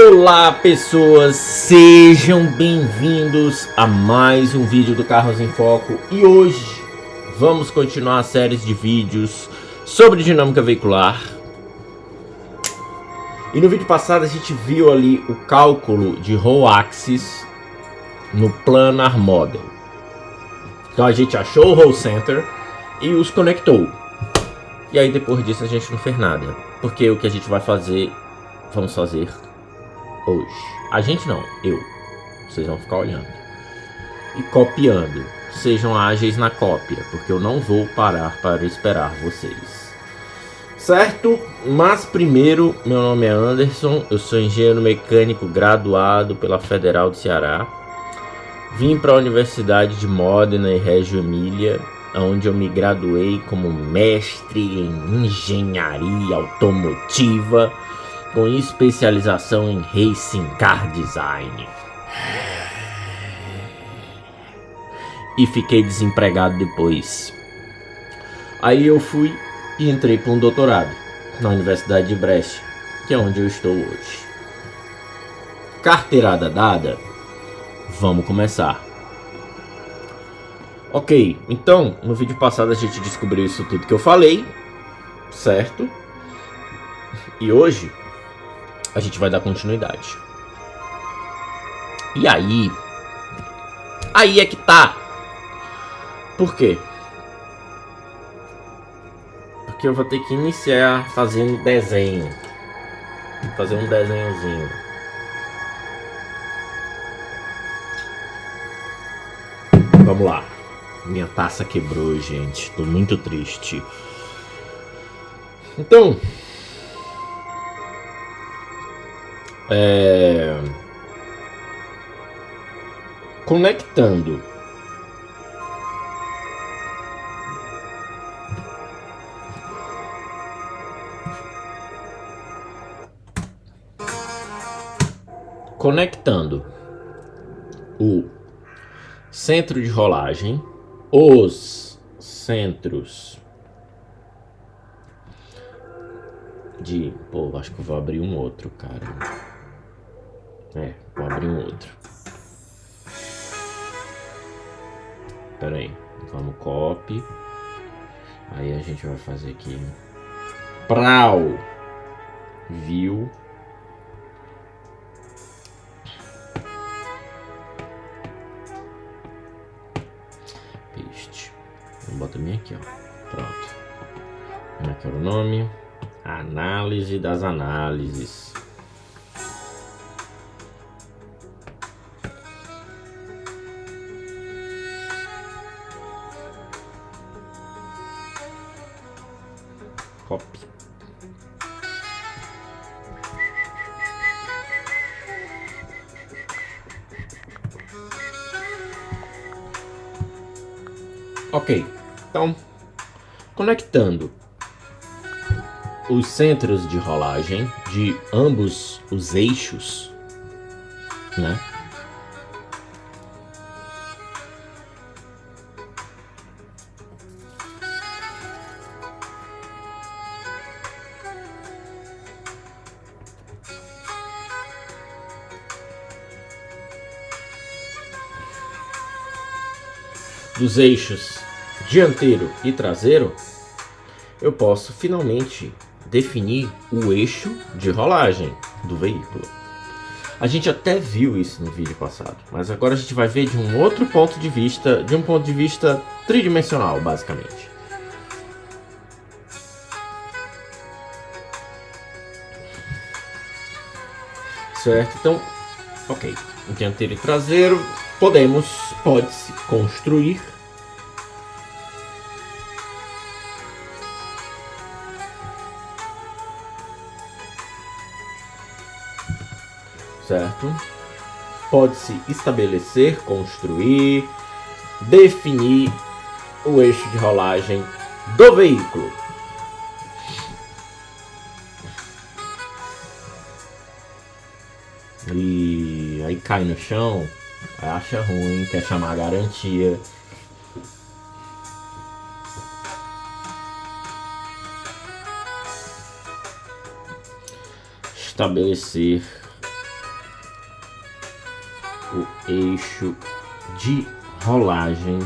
Olá pessoas, sejam bem-vindos a mais um vídeo do Carros em Foco. E hoje vamos continuar a série de vídeos sobre dinâmica veicular. E no vídeo passado a gente viu ali o cálculo de roll axis no planar model. Então a gente achou o roll center e os conectou. E aí depois disso a gente não fez nada, porque o que a gente vai fazer, vamos fazer hoje. A gente não, eu. Vocês vão ficar olhando e copiando. Sejam ágeis na cópia, porque eu não vou parar para esperar vocês. Certo? Mas primeiro, meu nome é Anderson, eu sou engenheiro mecânico graduado pela Federal do Ceará. Vim para a Universidade de Modena e Reggio Emília, onde eu me graduei como mestre em engenharia automotiva, com especialização em Racing Car Design. E fiquei desempregado depois. Aí eu fui e entrei para um doutorado na Universidade de Brest, que é onde eu estou hoje. Carteirada dada, vamos começar. Ok, então no vídeo passado a gente descobriu isso tudo que eu falei, certo? E hoje a gente vai dar continuidade. E aí é que tá. Por quê? Porque eu vou ter que iniciar fazendo desenho. Fazer um desenhozinho. Vamos lá. Minha taça quebrou, gente. Tô muito triste. Então, conectando o centro de rolagem, os centros de... Pô, acho que eu vou abrir um outro, cara. Vou abrir um outro. Pera aí, vamos copy. Aí a gente vai fazer aqui Prau View. Paste. Vou botar bem aqui, ó. Pronto. Como é que era o nome? Análise das análises. Copy. Ok, então conectando os centros de rolagem de ambos os eixos, né? Dos eixos dianteiro e traseiro, eu posso finalmente definir o eixo de rolagem do veículo. A gente até viu isso no vídeo passado, mas agora a gente vai ver de um outro ponto de vista, de um ponto de vista tridimensional, basicamente. Certo? Então, ok. Dianteiro e traseiro, pode-se construir certo? Pode-se estabelecer, construir, definir o eixo de rolagem do veículo. E aí cai no chão, acha ruim, quer chamar a garantia. Estabelecer o eixo de rolagem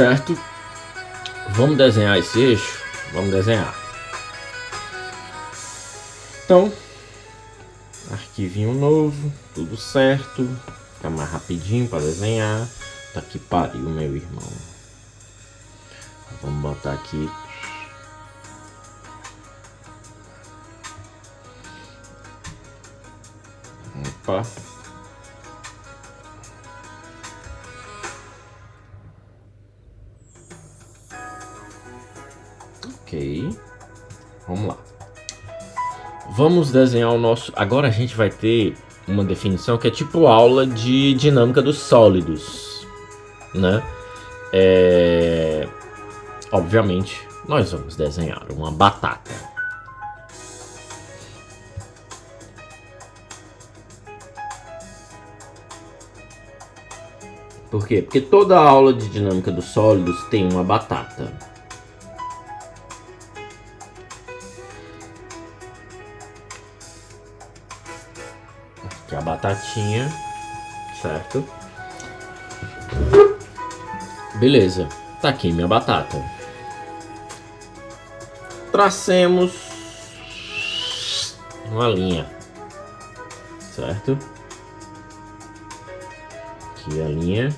certo? Vamos desenhar esse eixo? Vamos desenhar. Então, arquivinho novo, tudo certo. Fica mais rapidinho para desenhar. Tá que pariu, meu irmão. Vamos botar aqui. Opa. Ok, vamos lá. Vamos desenhar o nosso... Agora a gente vai ter uma definição que é tipo aula de dinâmica dos sólidos, né? Obviamente, nós vamos desenhar uma batata. Por quê? Porque toda aula de dinâmica dos sólidos tem uma batata. Aqui a batatinha, certo? Beleza, tá aqui minha batata. Tracemos uma linha, certo? Aqui a linha.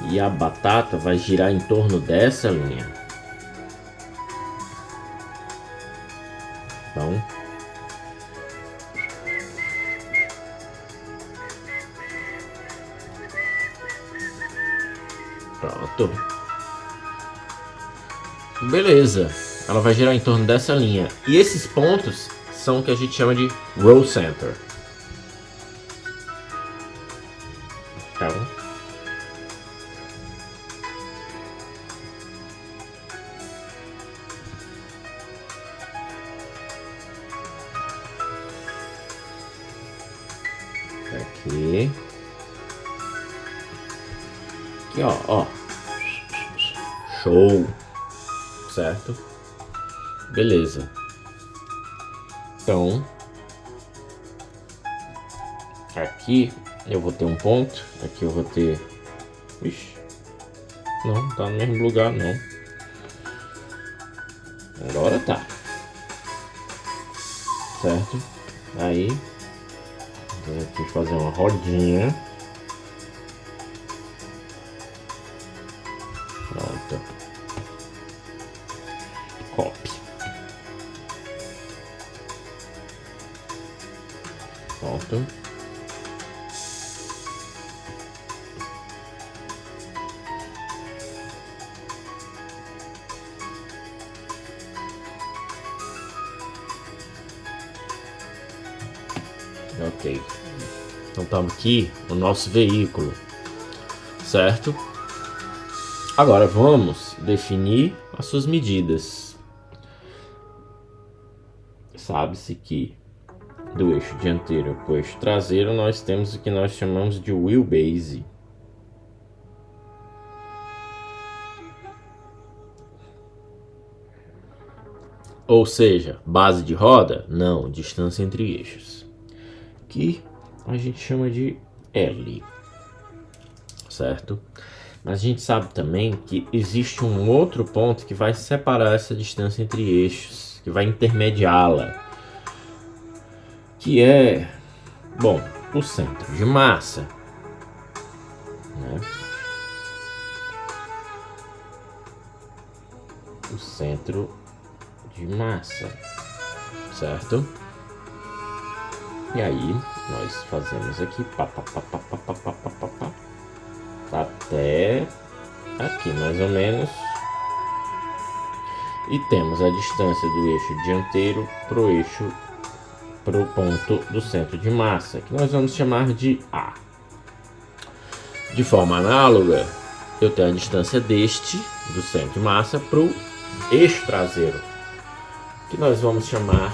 E a batata vai girar em torno dessa linha. Então, pronto. Beleza. Ela vai girar em torno dessa linha. E esses pontos são o que a gente chama de row center. Então, aqui. Aqui, ó. Show. Certo? Beleza. Então, aqui eu vou ter um ponto. Aqui eu vou ter... Ixi. Não, tá no mesmo lugar, não. Agora tá. Certo? Aí, vou aqui fazer uma rodinha. Pronto. Copy. Pronto. Ok. Então estamos aqui no nosso veículo, certo? Agora vamos definir as suas medidas. Sabe-se que do eixo dianteiro para o eixo traseiro nós temos o que nós chamamos de wheelbase. Ou seja, base de roda? Não, distância entre eixos. Que a gente chama de L, certo? Mas a gente sabe também que existe um outro ponto que vai separar essa distância entre eixos, que vai intermediá-la, que é, bom, o centro de massa, né? O centro de massa, certo? E aí nós fazemos aqui até aqui mais ou menos, e temos a distância do eixo dianteiro para o ponto do centro de massa, que nós vamos chamar de A. De forma análoga, eu tenho a distância deste do centro de massa para o eixo traseiro, que nós vamos chamar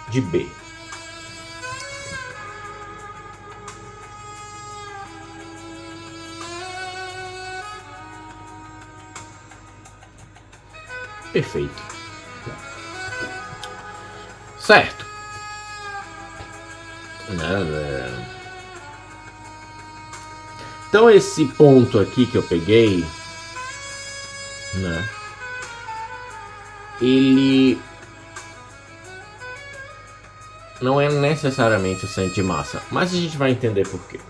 de B. Perfeito. Certo. Então esse ponto aqui que eu peguei, né, ele não é necessariamente o centro de massa, mas a gente vai entender por quê.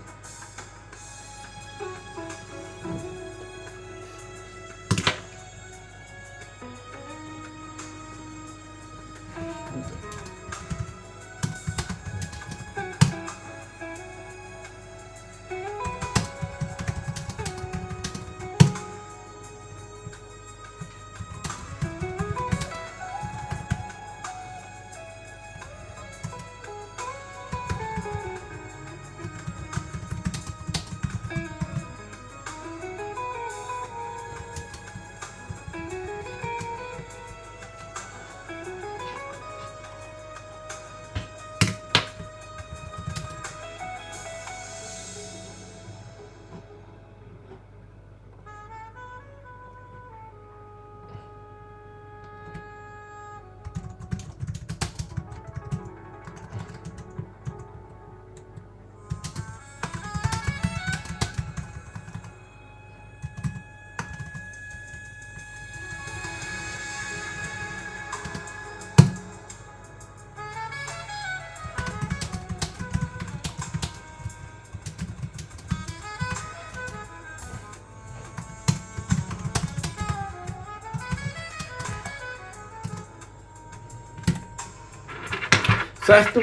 Certo?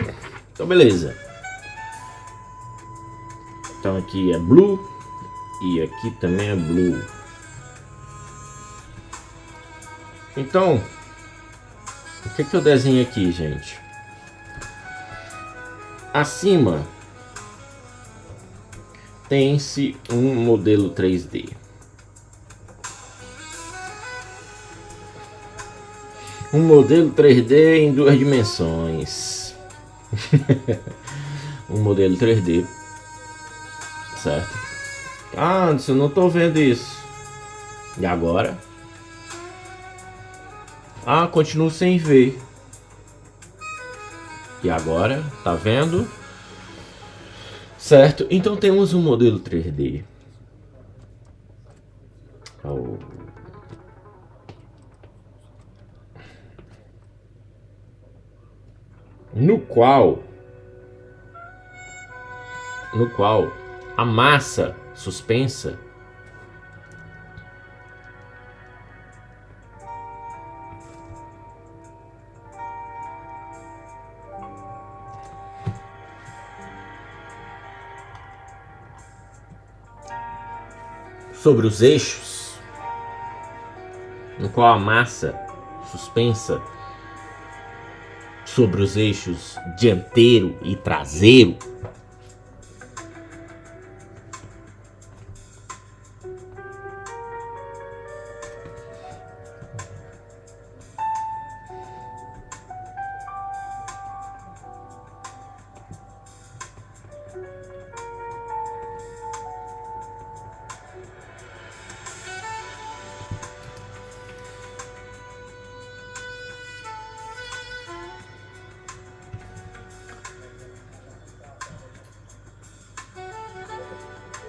Então beleza. Então aqui é blue e aqui também é blue. Então, o que eu desenho aqui, gente? Acima tem-se um modelo 3D. Um modelo 3D em 2 dimensões. Um modelo 3D, certo? Ah, Anderson, eu não tô vendo isso. E agora? Ah, continuo sem ver. E agora? Tá vendo? Certo? Então temos um modelo 3D. No qual a massa suspensa sobre os eixos, no qual a massa suspensa sobre os eixos dianteiro e traseiro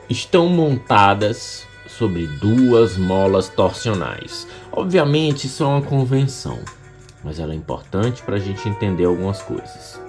estão montadas sobre 2 molas torsionais. Obviamente isso é uma convenção, mas ela é importante para a gente entender algumas coisas.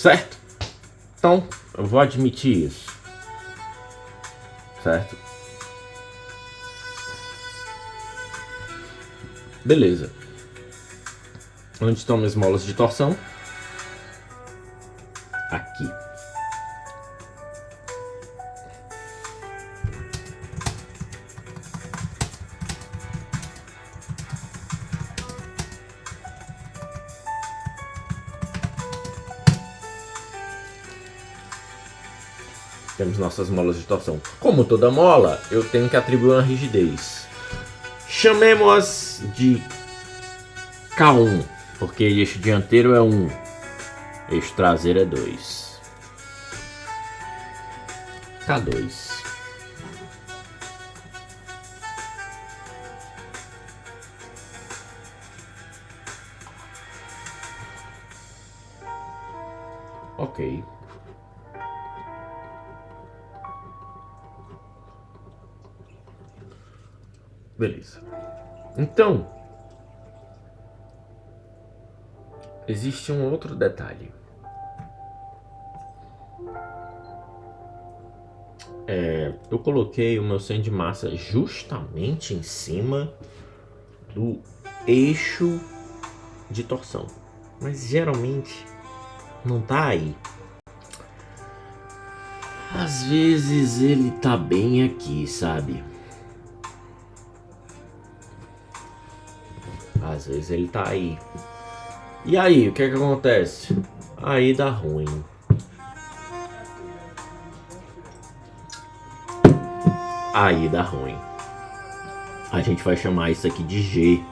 Certo? Então, eu vou admitir isso. Certo? Beleza. Onde estão minhas molas de torção? Aqui. Temos nossas molas de torção. Como toda mola, eu tenho que atribuir uma rigidez. Chamemos-as de K1, porque eixo dianteiro é 1, eixo traseiro é 2. K2. Ok. Beleza. Então, existe um outro detalhe. Eu coloquei o meu centro de massa justamente em cima do eixo de torção. Mas geralmente não tá aí. Às vezes ele tá bem aqui, sabe? Às vezes ele tá aí. E aí, o que é que acontece? Aí dá ruim. Aí dá ruim. A gente vai chamar isso aqui de G.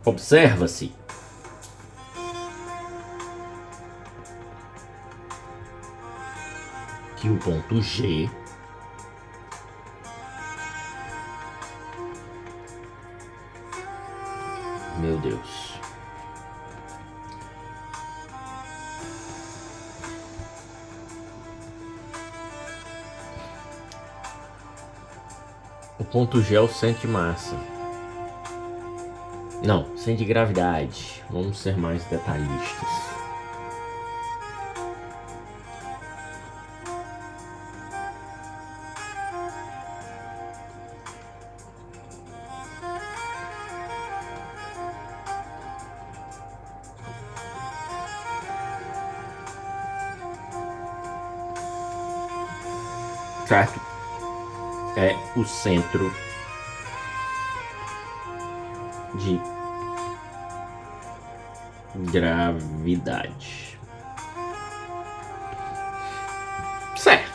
Observa-se que o ponto G meu Deus. O ponto G é o centro de massa. Não, centro de gravidade. Vamos ser mais detalhistas. Certo? É o centro de gravidade. Certo.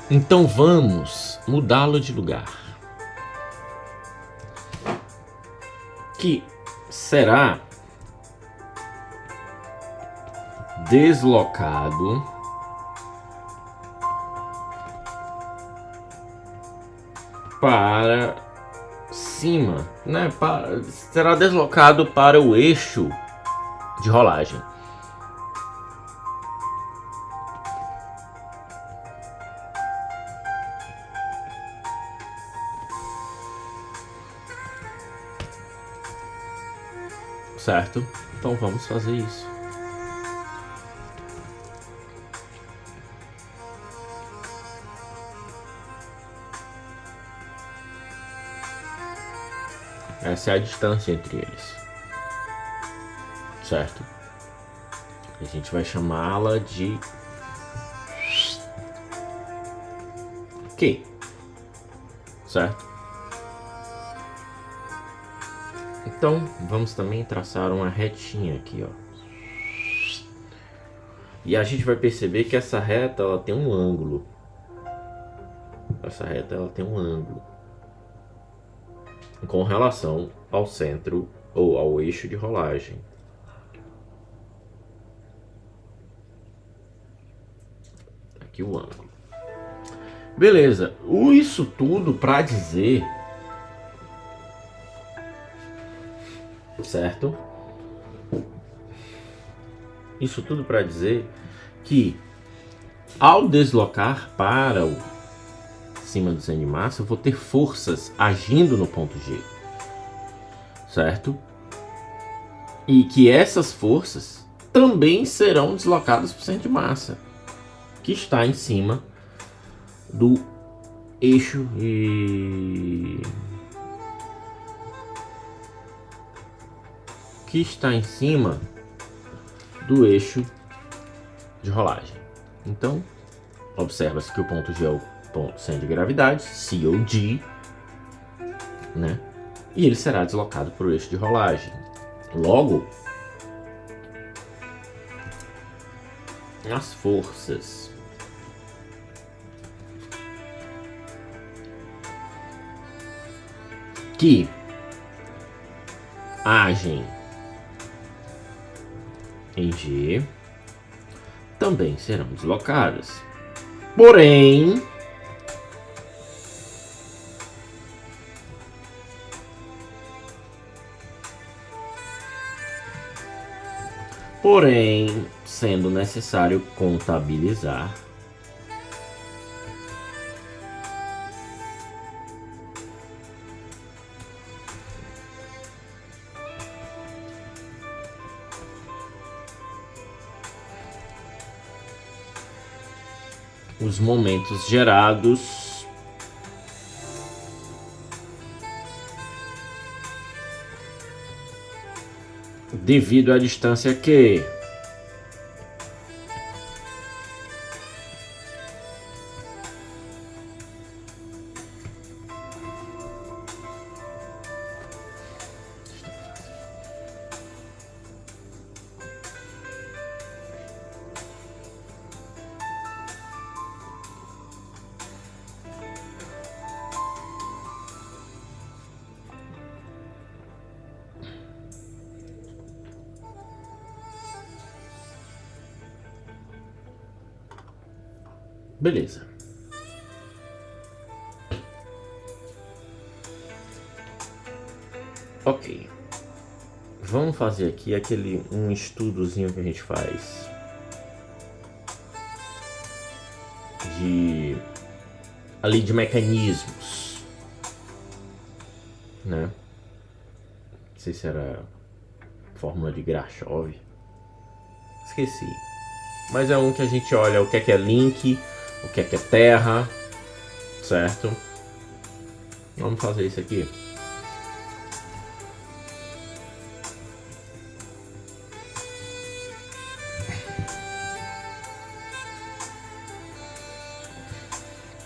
Então vamos mudá-lo de lugar. Que será deslocado para cima, né? Será deslocado para o eixo de rolagem. Certo? Então vamos fazer isso. Essa é a distância entre eles. Certo? A gente vai chamá-la de Q. Certo? Então, vamos também traçar uma retinha aqui, ó. E a gente vai perceber que essa reta, ela tem um ângulo. Essa reta, ela tem um ângulo com relação ao centro ou ao eixo de rolagem. Aqui o ângulo. Beleza. Isso tudo para dizer, certo? Isso tudo para dizer que ao deslocar para o cima do centro de massa, eu vou ter forças agindo no ponto G, certo? E que essas forças também serão deslocadas para o centro de massa, que está em cima do eixo de rolagem. Então, observa-se que o ponto G é o centro de gravidade, C ou D, né? E ele será deslocado para o eixo de rolagem. Logo, as forças que agem em G também serão deslocadas. Porém, sendo necessário contabilizar os momentos gerados devido à distância Q. Beleza. Ok. Vamos fazer aqui um estudozinho que a gente faz de mecanismos, né? Não sei se era fórmula de Grashov. Esqueci. Mas é um que a gente olha o que é link, o que é terra, certo? Vamos fazer isso aqui.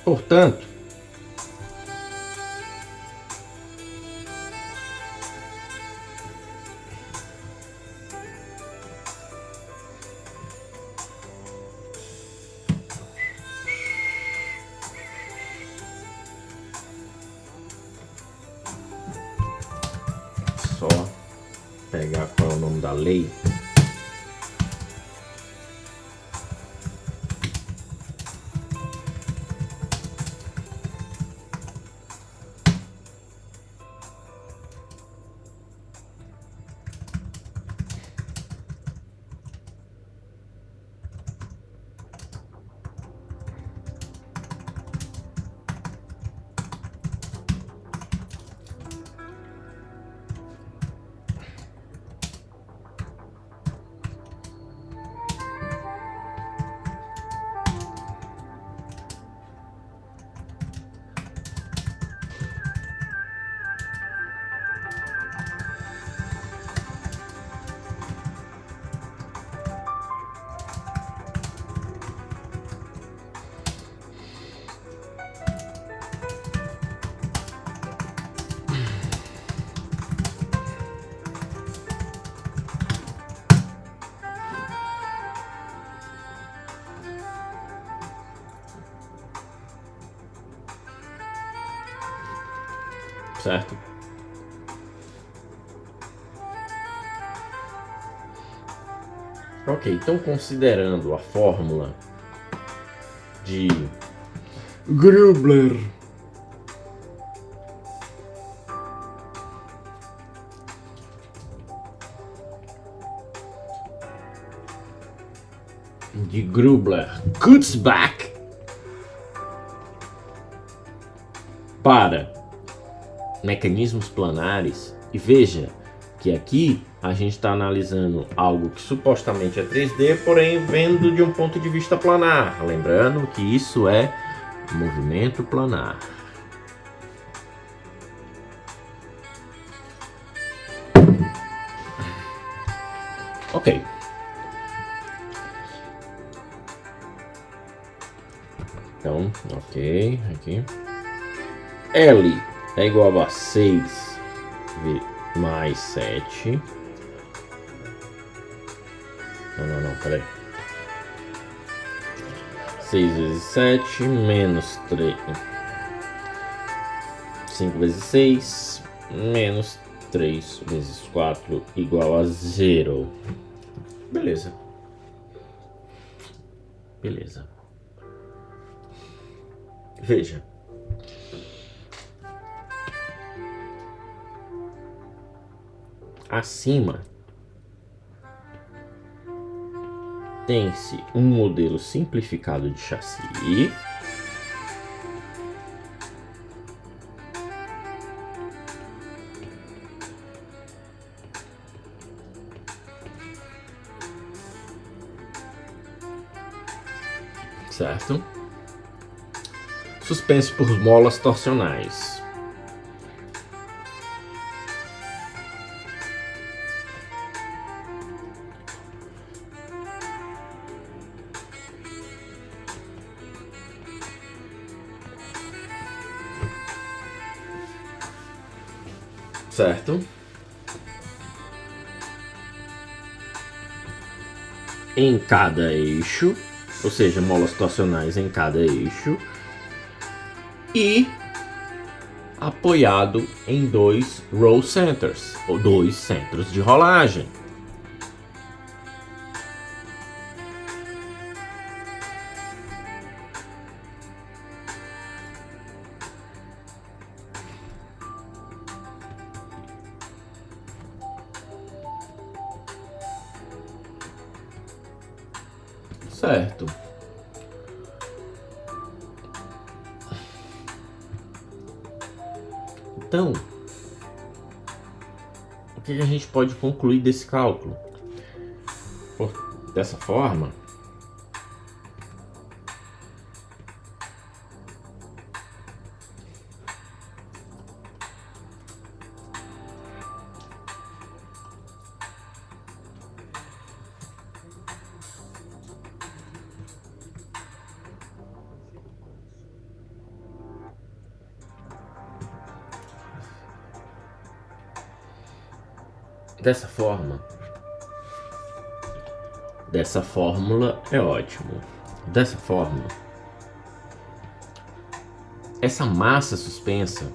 Portanto, só pegar qual é o nome da lei. Certo? Ok, então considerando a fórmula de Grubler, Kutzbach para mecanismos planares, e veja Que aqui a gente está analisando algo que supostamente é 3D, porém vendo de um ponto de vista planar. Lembrando que isso é movimento planar. Ok. Então, ok, aqui. L é igual a 6 mais 7. Não, peraí. 6 vezes 7 menos 3. 5 vezes 6 menos 3 vezes 4 igual a 0. Beleza. Beleza. Veja. Acima tem-se um modelo simplificado de chassi. Certo? Suspenso por molas torsionais. Certo? Em cada eixo, ou seja, molas torsionais em cada eixo, e apoiado em 2 roll centers, ou 2 centros de rolagem. Certo. Então, o que a gente pode concluir desse cálculo? Dessa forma, dessa fórmula é ótimo. Dessa forma, essa massa suspensa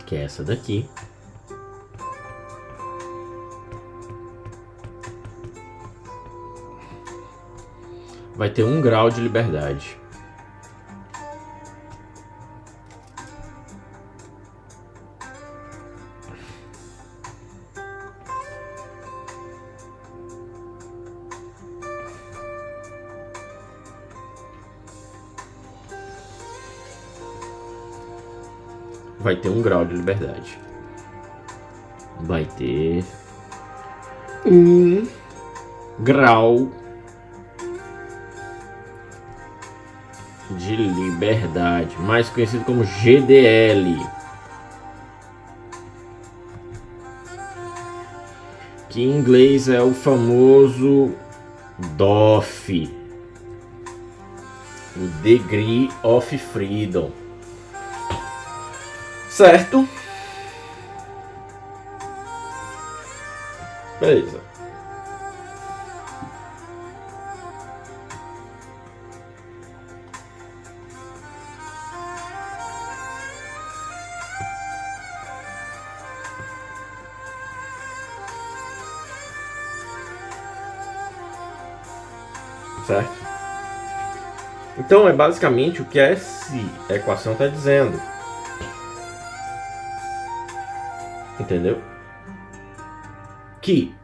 que é essa daqui, vai ter 1 grau de liberdade. Vai ter 1 grau de liberdade. Vai ter 1 grau de liberdade, mais conhecido como GDL, que em inglês é o famoso DOF, o Degree of Freedom. Certo? Beleza. Certo? Então é basicamente o que essa equação está dizendo. Entendeu? Que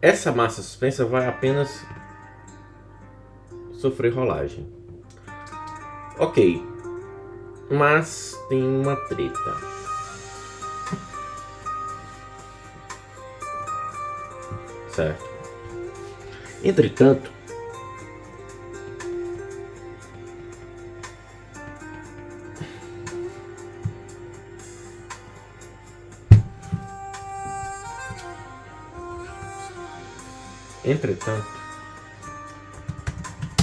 essa massa suspensa vai apenas sofrer rolagem. Ok, mas tem uma treta. Certo. Entretanto,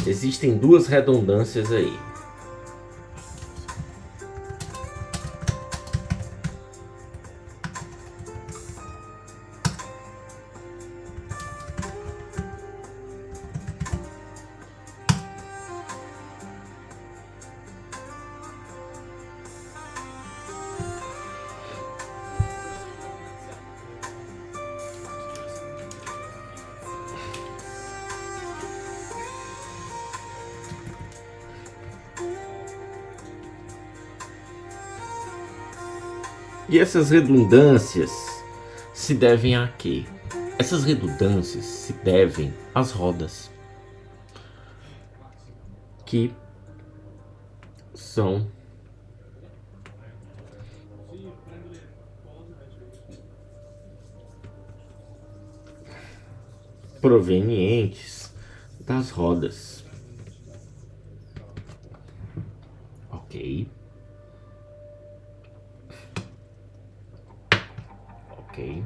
existem duas redundâncias aí. E essas redundâncias se devem a quê? Essas redundâncias se devem às rodas, que são provenientes das rodas. Ok. Ok.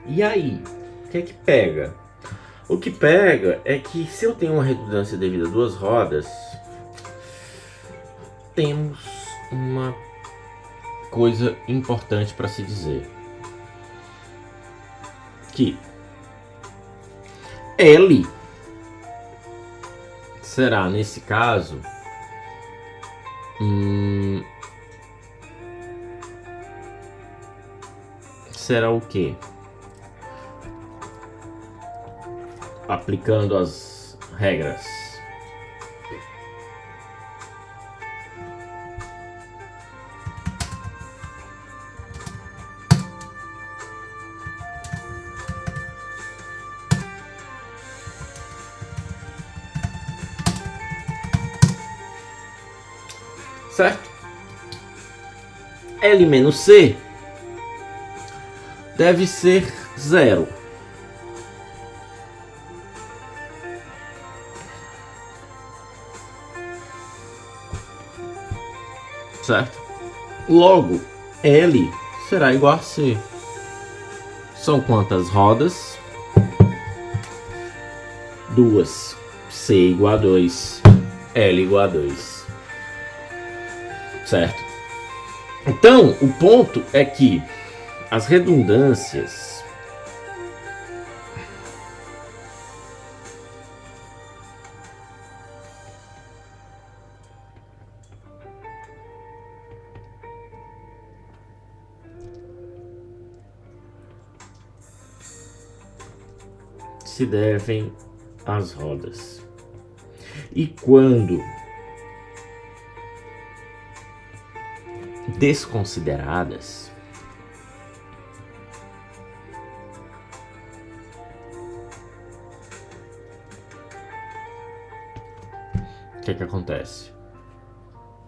E aí, o que é que pega? O que pega é que se eu tenho uma redundância devido a duas rodas, temos uma coisa importante para se dizer. Que L será, nesse caso, será o quê? Aplicando as regras. Certo? L menos C deve ser 0. Certo? Logo, L será igual a C. São quantas rodas? 2. C igual a 2. L igual a 2. Certo? Então, o ponto é que as redundâncias se devem às rodas. E quando desconsideradas, o que acontece?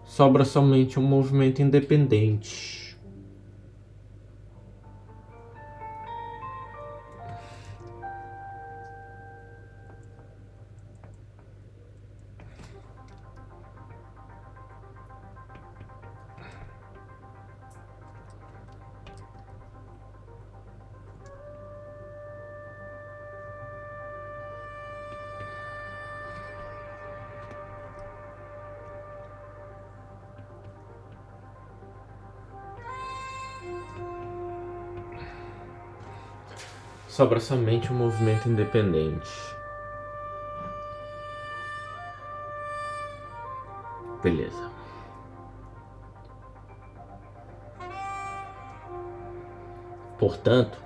Sobra somente um movimento independente. Sobra somente um movimento independente. Beleza. Portanto,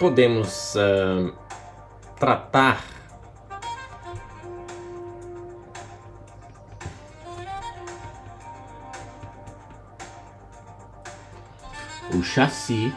podemos tratar o chassi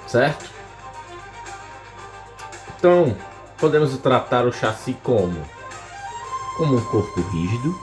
certo? Então, podemos tratar o chassi como um corpo rígido,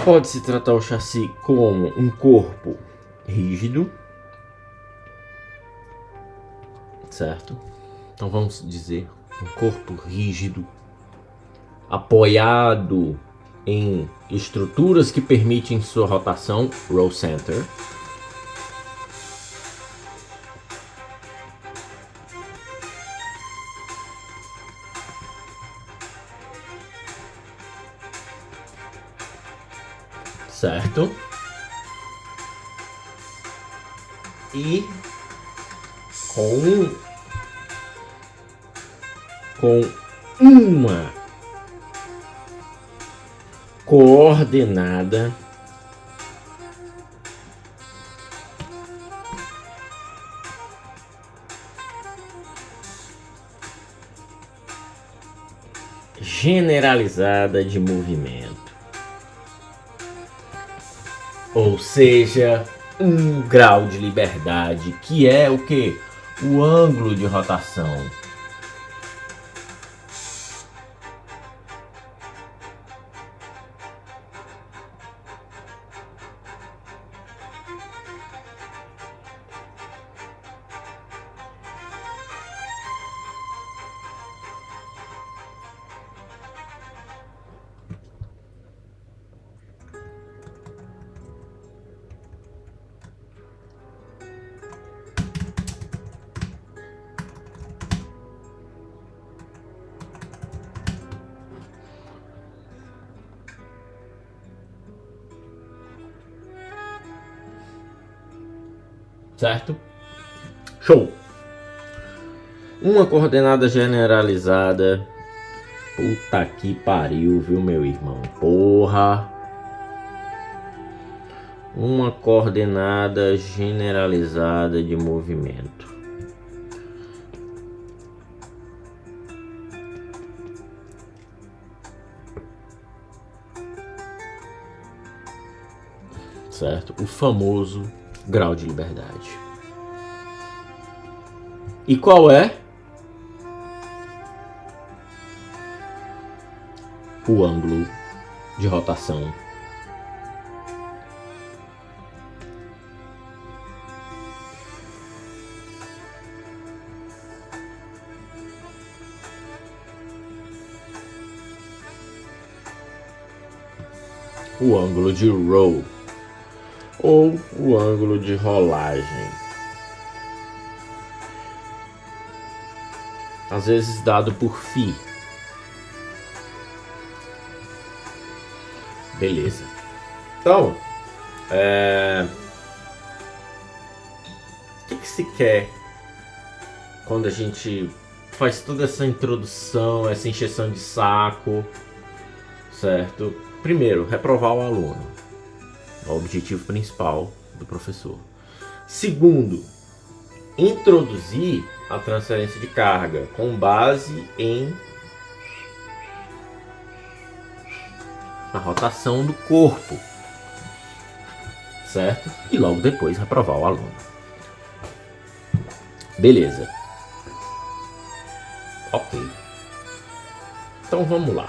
pode-se tratar o chassi como um corpo rígido, certo? Então vamos dizer um corpo rígido, apoiado em estruturas que permitem sua rotação, roll center. Certo? E com uma coordenada generalizada de movimento. Ou seja, um grau de liberdade, que é o que? O ângulo de rotação. Certo? Show! Uma coordenada generalizada. Puta que pariu, viu, meu irmão? Porra! Uma coordenada generalizada de movimento. Certo? O famoso grau de liberdade. E qual é o ângulo de rotação? O ângulo de roll ou o ângulo de rolagem, às vezes dado por φ. Beleza. Então, o que se quer quando a gente faz toda essa introdução, essa encheção de saco, certo? Primeiro, reprovar o aluno. É o objetivo principal do professor. Segundo, introduzir a transferência de carga com base na rotação do corpo, certo? E logo depois reprovar o aluno. Beleza. Ok. Então vamos lá.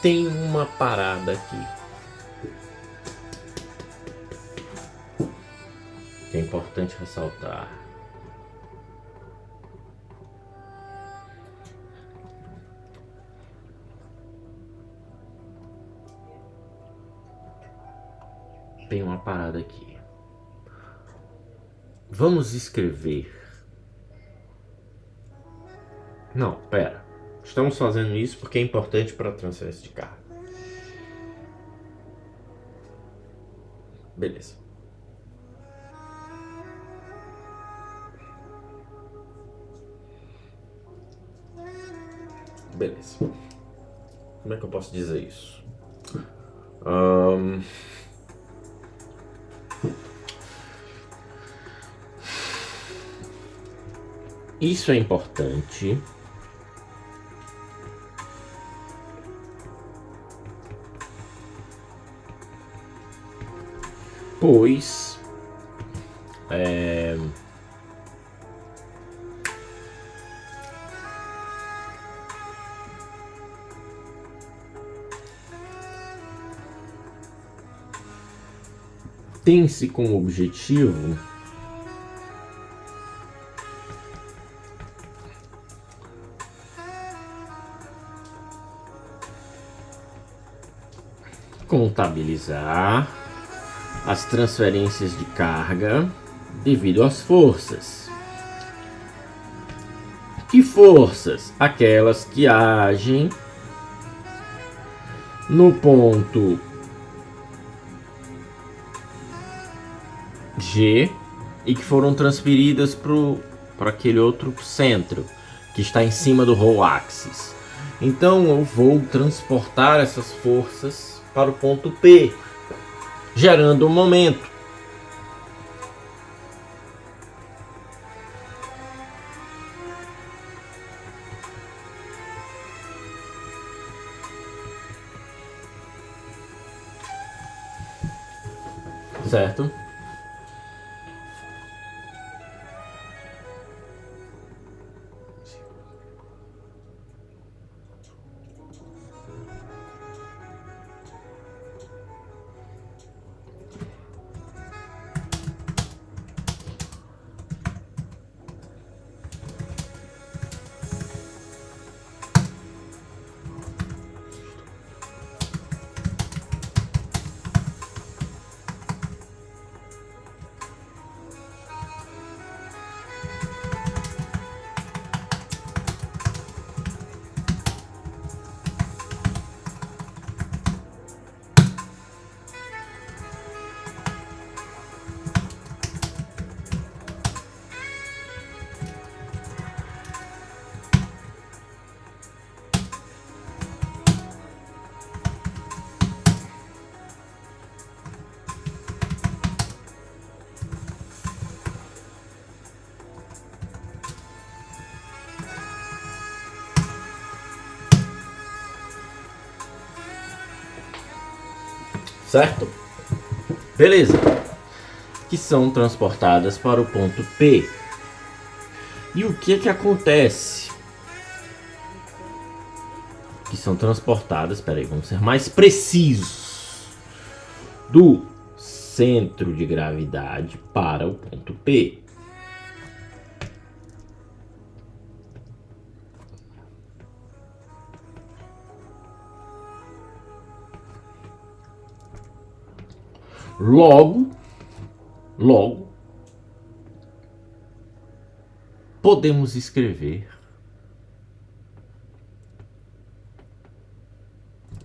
Tem uma parada aqui que é importante ressaltar. Tem uma parada aqui. Vamos escrever. Não, pera. Estamos fazendo isso porque é importante para a transferência de carga. Beleza. Beleza. Como é que eu posso dizer isso? Isso é importante pois tem-se como objetivo contabilizar as transferências de carga devido às forças. Que forças? Aquelas que agem no ponto G e que foram transferidas para aquele outro centro que está em cima do roll axis. Então eu vou transportar essas forças para o ponto P, gerando um momento. Certo? Certo? Beleza. que são transportadas para o ponto P. E o que acontece? Que são transportadas, peraí, vamos ser mais precisos, do centro de gravidade para o ponto P. Logo, podemos escrever.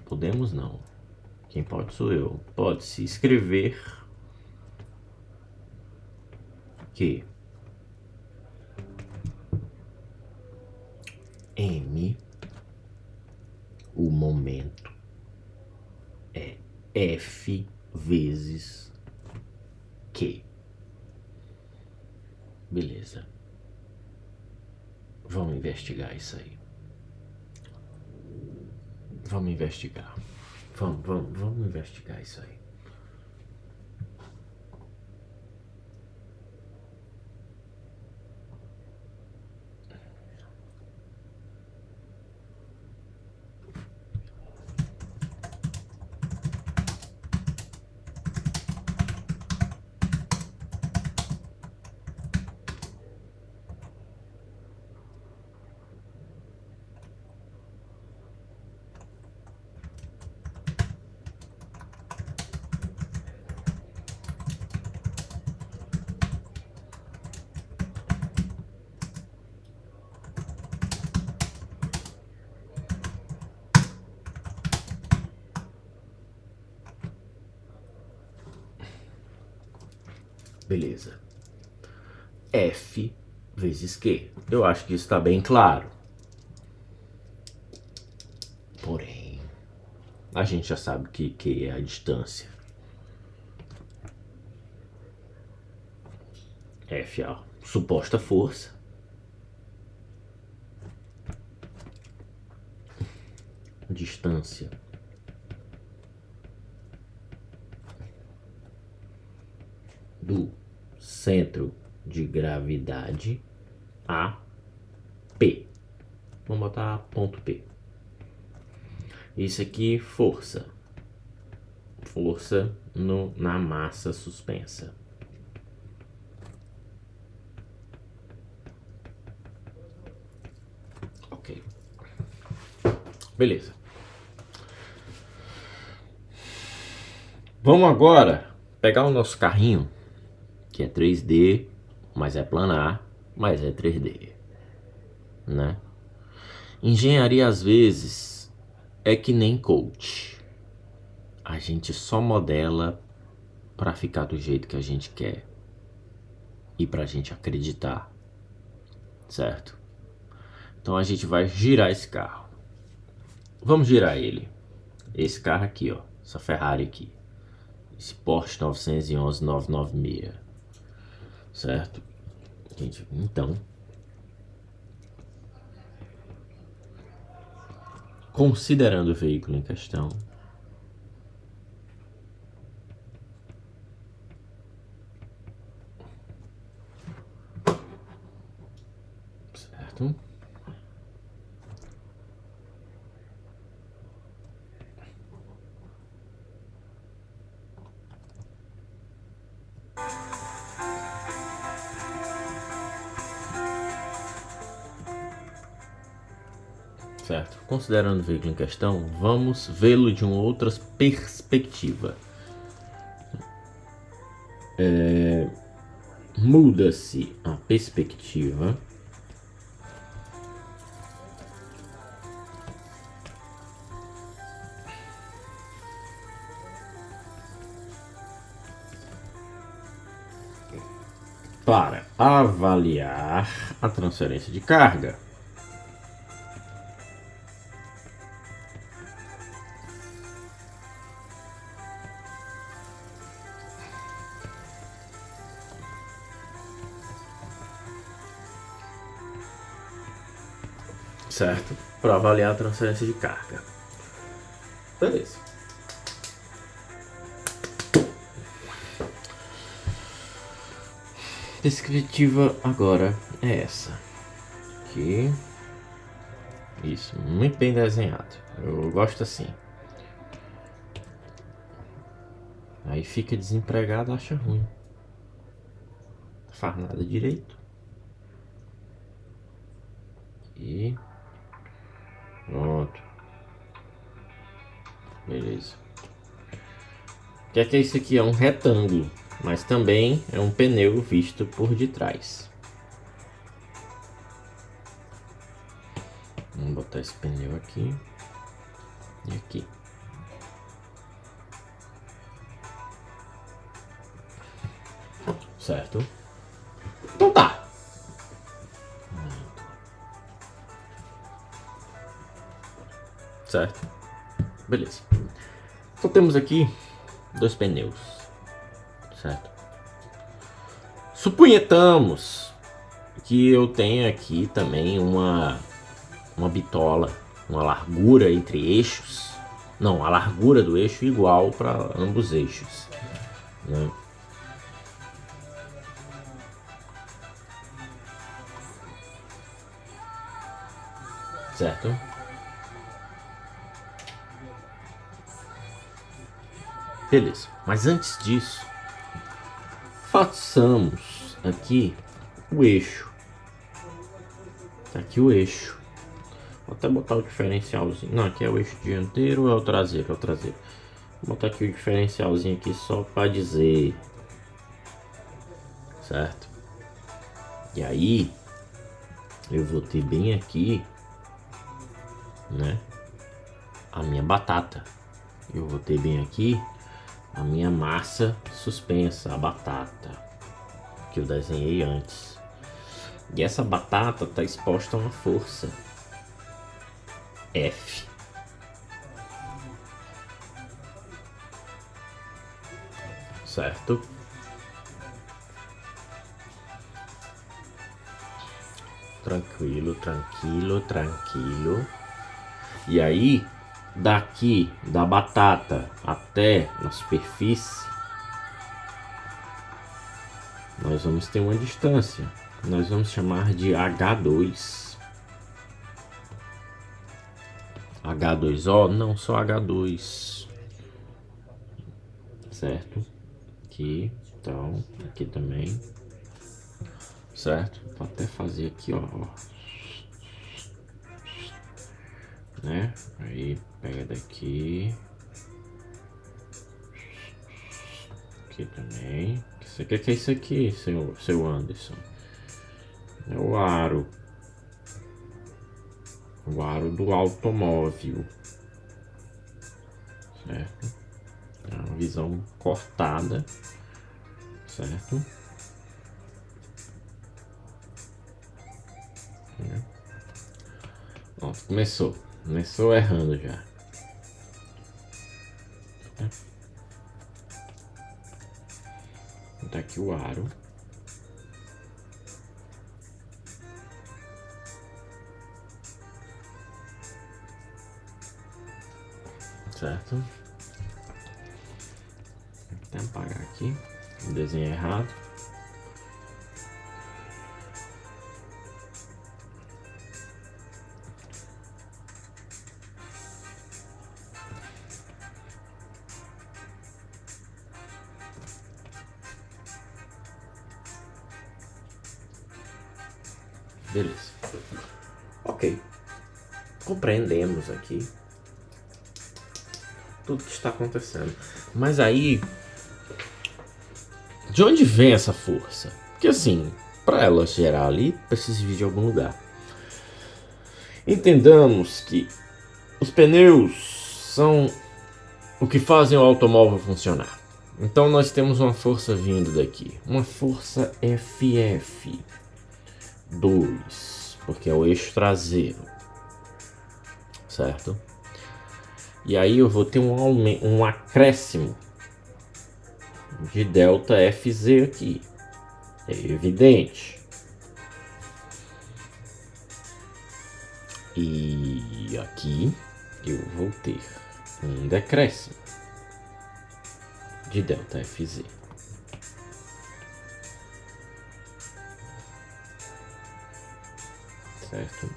Podemos não. Quem pode sou eu. Pode-se escrever que M, o momento, é F vezes Q. Beleza. Vamos investigar isso aí. Vamos investigar. Vamos investigar isso aí. Beleza. F vezes Q. Eu acho que isso está bem claro. Porém, a gente já sabe que Q é a distância. F é a suposta força. Distância do centro de gravidade a P. Vamos botar ponto P. Isso aqui, força. Força na massa suspensa. Ok. Beleza. Vamos agora pegar o nosso carrinho, que é 3D, mas é planar, mas é 3D, né? Engenharia às vezes é que nem coach. A gente só modela para ficar do jeito que a gente quer e pra gente acreditar, certo? Então a gente vai girar esse carro. Vamos girar ele. Esse carro aqui, ó, essa Ferrari aqui. Esse Porsche 911 996. Certo? Gente, então, considerando o veículo em questão, certo? Certo? Considerando o veículo em questão, vamos vê-lo de uma outra perspectiva. Muda-se a perspectiva para avaliar a transferência de carga. Certo? Para avaliar a transferência de carga. Beleza. descritiva agora é essa. Aqui. Isso, muito bem desenhado. Eu gosto assim. Aí fica desempregado, acha ruim. Não faz nada direito. E pronto. Beleza. O que é isso aqui? É um retângulo, mas também é um pneu visto por detrás. Vamos botar esse pneu aqui e aqui. Certo? Então tá. Certo? Beleza. Então temos aqui 2 pneus. Certo? Suponhamos que eu tenha aqui também uma bitola, uma largura entre eixos. Não, a largura do eixo igual para ambos eixos, né? Certo? Beleza. Mas antes disso, façamos aqui o eixo. Tá aqui o eixo. Vou até botar o diferencialzinho. Não, aqui é o eixo dianteiro ou é o traseiro? É o traseiro. Vou botar aqui o diferencialzinho aqui só para dizer. Certo? E aí, eu vou ter bem aqui, né, a minha batata. Eu vou ter bem aqui a minha massa suspensa, a batata que eu desenhei antes. E essa batata está exposta a uma força F. Certo? Tranquilo, tranquilo, tranquilo. E aí, daqui da batata até na superfície, nós vamos ter uma distância. Nós vamos chamar de H2. H2O, não só H2. Certo? Aqui, então, aqui também. Certo? Vou até fazer aqui, ó. Né? Aí pega daqui. Aqui também. O que é isso aqui, seu Anderson? É o aro. O aro do automóvel. Certo? É uma visão cortada. Certo? Pronto, começou errando já. Tá aqui o aro. Certo? Vou até apagar aqui. O desenho errado. Beleza. Ok. Compreendemos aqui tudo que está acontecendo. Mas aí, de onde vem essa força? Porque assim, para ela gerar ali, precisa vir de algum lugar. Entendamos que os pneus são o que fazem o automóvel funcionar. Então nós temos uma força vindo daqui, uma força FF2, porque é o eixo traseiro, certo? E aí eu vou ter um acréscimo de delta FZ aqui, é evidente. E aqui eu vou ter um decréscimo de delta FZ. certo?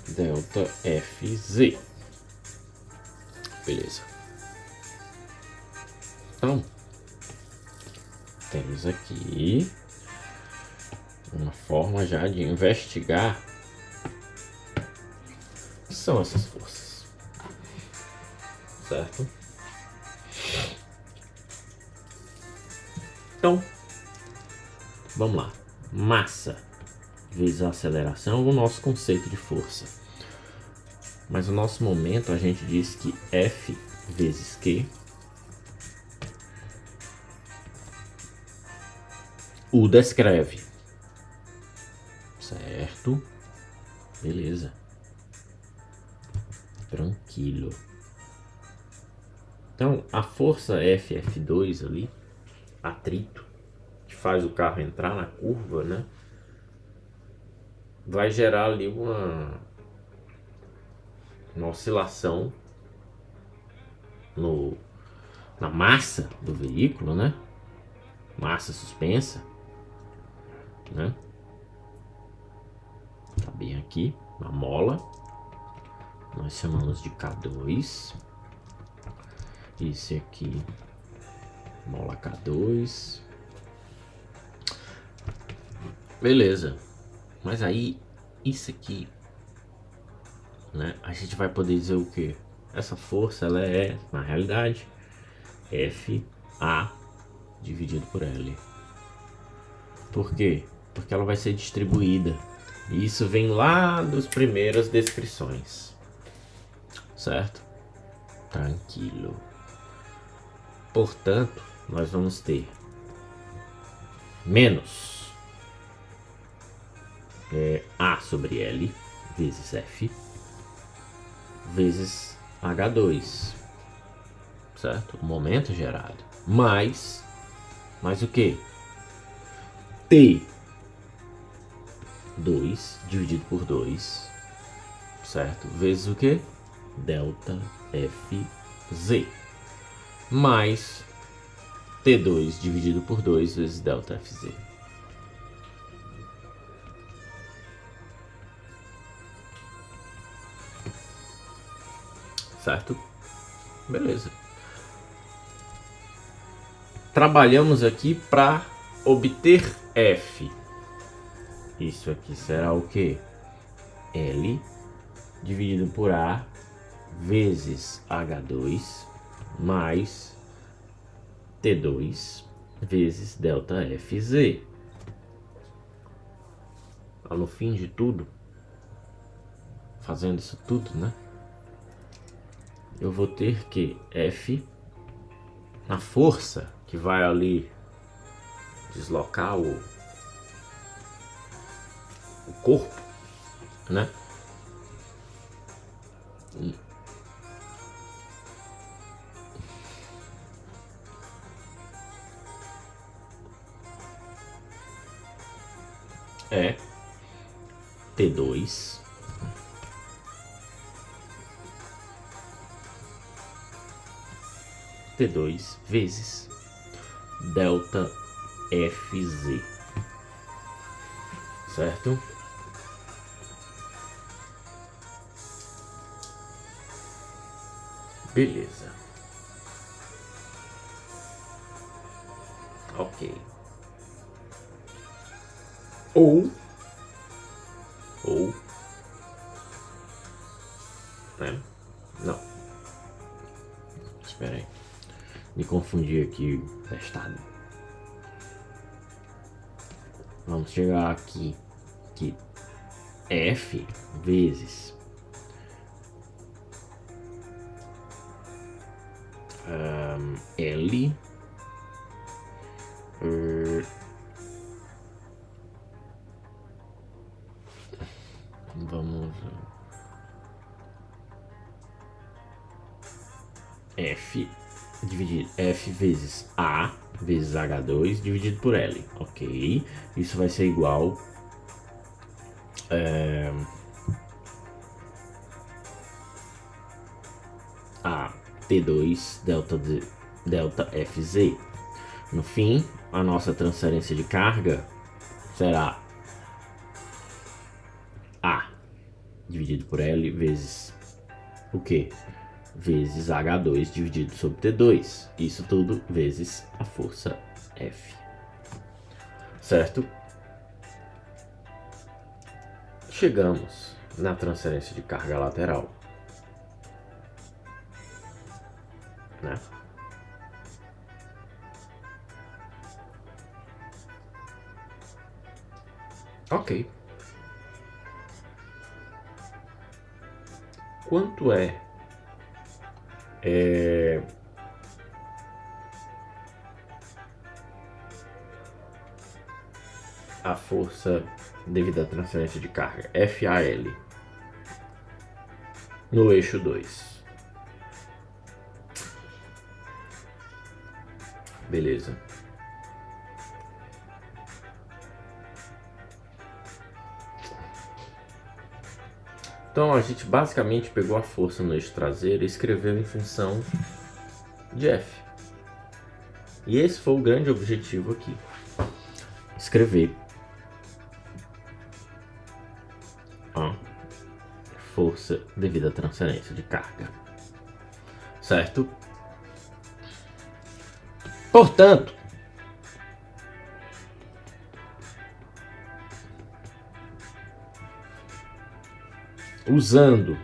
Delta Fz. Beleza. Então, temos aqui uma forma já de investigar o que são essas forças, certo? Então, vamos lá. Massa vezes a aceleração é o nosso conceito de força. Mas no nosso momento a gente diz que F vezes Q o descreve. Certo? Beleza. Tranquilo. Então, a força F2 ali, atrito, que faz o carro entrar na curva, né? Vai gerar ali uma oscilação na massa do veículo, né? Massa suspensa, né? Tá bem aqui, na mola. Nós chamamos de K2. Esse aqui, mola K2. Beleza. Mas aí, isso aqui, né? A gente vai poder dizer o que? Essa força, ela é, na realidade, FA dividido por L. Por quê? Porque ela vai ser distribuída. E isso vem lá das primeiras descrições. Certo? Tranquilo. Portanto, nós vamos ter menos A sobre L vezes F vezes H2, certo? O momento gerado, mais o que? T2 dividido por 2, certo? Vezes o que? Delta Fz, mais T2 dividido por 2 vezes delta Fz. Certo? Beleza. Trabalhamos aqui para obter F. Isso aqui será o que? L dividido por A vezes H2 mais T2 vezes delta Fz. No fim de tudo, fazendo isso tudo, né? Eu vou ter que F na força que vai ali deslocar o corpo, né? É T2 vezes delta Fz, certo? Beleza. Ok. Ou né? Não. Espera aí. Me confundi aqui, testado. Vamos chegar aqui que F vezes L vamos F dividir F vezes A vezes H2 dividido por L, ok? Isso vai ser igual a T2 delta Fz. No fim, a nossa transferência de carga será A dividido por L vezes o quê? Vezes H2 dividido sobre T2. Isso tudo vezes a força F. Certo? Chegamos na transferência de carga lateral, né? Ok. Quanto é a força devido à transferência de carga FAL no eixo 2? Beleza. Então a gente basicamente pegou a força no eixo traseiro e escreveu em função de F. E esse foi o grande objetivo aqui. Escrever a força devido à transferência de carga. Certo? Portanto, usando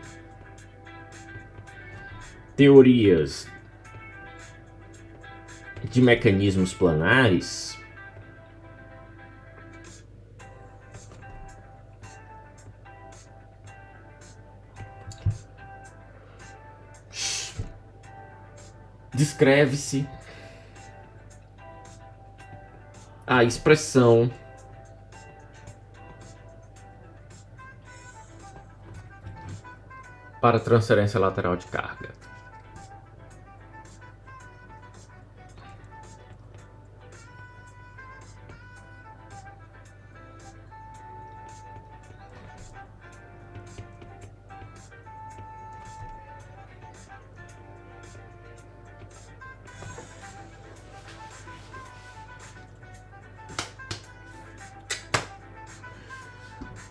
teorias de mecanismos planares, descreve-se a expressão para transferência lateral de carga.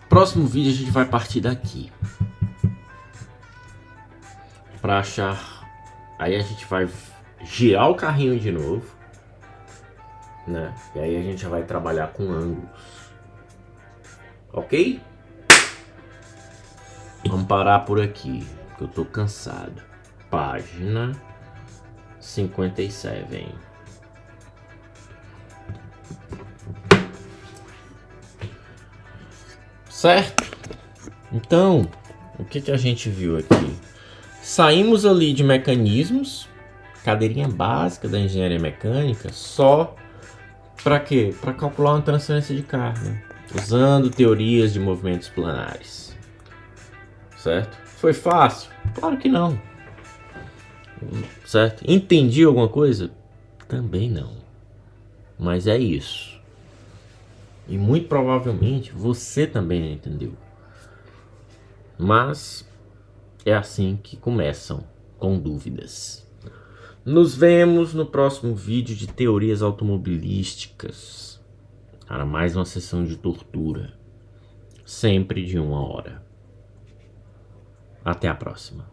Próximo vídeo a gente vai partir daqui para achar. Aí a gente vai girar o carrinho de novo, né? E aí a gente já vai trabalhar com ângulos, ok? Vamos parar por aqui, que eu tô cansado. Página 57. Certo? Então, o que a gente viu aqui? Saímos ali de mecanismos, cadeirinha básica da engenharia mecânica, só para quê? Para calcular uma transferência de carga, usando teorias de movimentos planares. Certo? Foi fácil? Claro que não. Certo? Entendi alguma coisa? Também não. Mas é isso. E muito provavelmente você também não entendeu. Mas é assim que começam, com dúvidas. Nos vemos no próximo vídeo de teorias automobilísticas. Para mais uma sessão de tortura. Sempre de 1 hora. Até a próxima.